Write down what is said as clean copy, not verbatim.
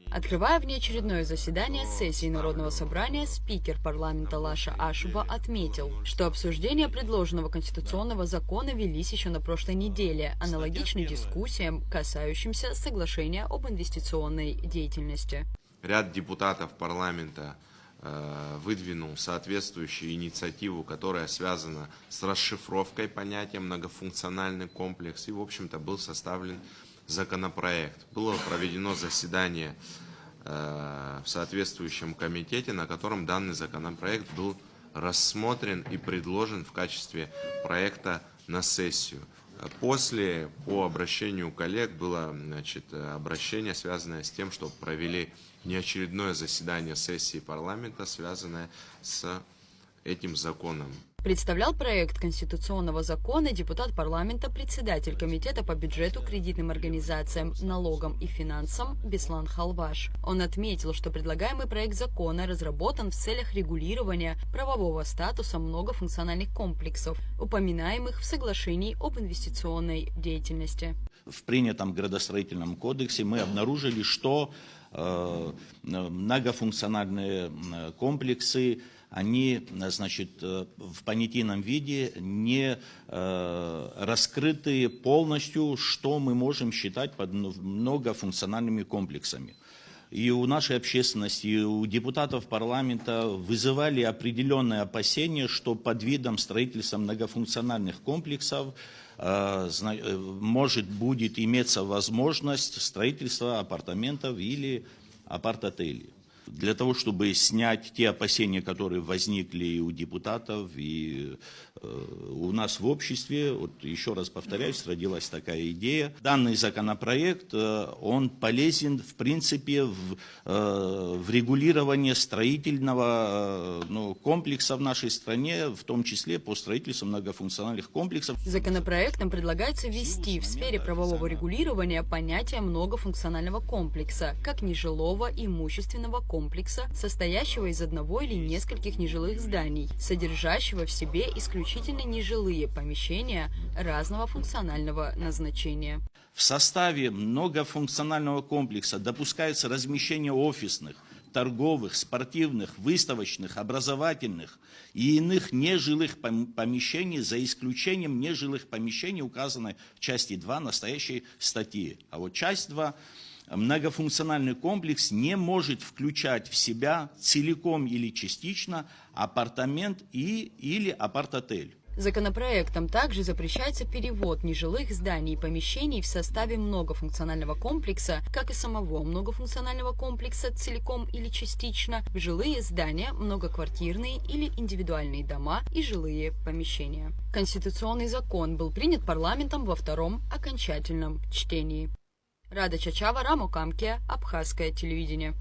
Открывая внеочередное заседание сессии Народного собрания, спикер парламента Лаша Ашуба отметил, что обсуждение предложенного конституционного закона велись еще на прошлой неделе, аналогичны дискуссиям, касающимся соглашения об инвестиционной деятельности. Ряд депутатов парламента выдвинул соответствующую инициативу, которая связана с расшифровкой понятия многофункциональный комплекс, и, в общем-то, был составлен законопроект. Было проведено заседание в соответствующем комитете, на котором данный законопроект был рассмотрен и предложен в качестве проекта на сессию. После, по обращению коллег, было обращение, связанное с тем, что провели неочередное заседание сессии парламента, связанное с этим законом. Представлял проект конституционного закона депутат парламента, председатель комитета по бюджету, кредитным организациям, налогам и финансам Беслан Халваш. Он отметил, что предлагаемый проект закона разработан в целях регулирования правового статуса многофункциональных комплексов, упоминаемых в соглашении об инвестиционной деятельности. В принятом градостроительном кодексе мы обнаружили, что многофункциональные комплексы, они, в понятийном виде не раскрыты полностью, что мы можем считать под многофункциональными комплексами. И у нашей общественности, и у депутатов парламента вызывали определенные опасения, что под видом строительства многофункциональных комплексов будет иметься возможность строительства апартаментов или апарт-отелей. Для того, чтобы снять те опасения, которые возникли и у депутатов, и у нас в обществе, вот еще раз повторяюсь, родилась такая идея. Данный законопроект, он полезен, в принципе, в регулировании строительного комплекса в нашей стране, в том числе по строительству многофункциональных комплексов. Законопроектом предлагается ввести в сфере правового регулирования понятие многофункционального комплекса, как нежилого имущественного комплекса, состоящего из одного или нескольких нежилых зданий, содержащего в себе исключительно нежилые помещения разного функционального назначения. В составе многофункционального комплекса допускается размещение офисных, торговых, спортивных, выставочных, образовательных и иных нежилых помещений, за исключением нежилых помещений, указанной в части 2 настоящей статьи. А вот часть 2. Многофункциональный комплекс не может включать в себя целиком или частично апартамент или апарт-отель. Законопроектом также запрещается перевод нежилых зданий и помещений в составе многофункционального комплекса, как и самого многофункционального комплекса целиком или частично, в жилые здания, многоквартирные или индивидуальные дома и жилые помещения. Конституционный закон был принят парламентом во втором окончательном чтении. Рада Чачава, Рамо Камке, Абхазское телевидение.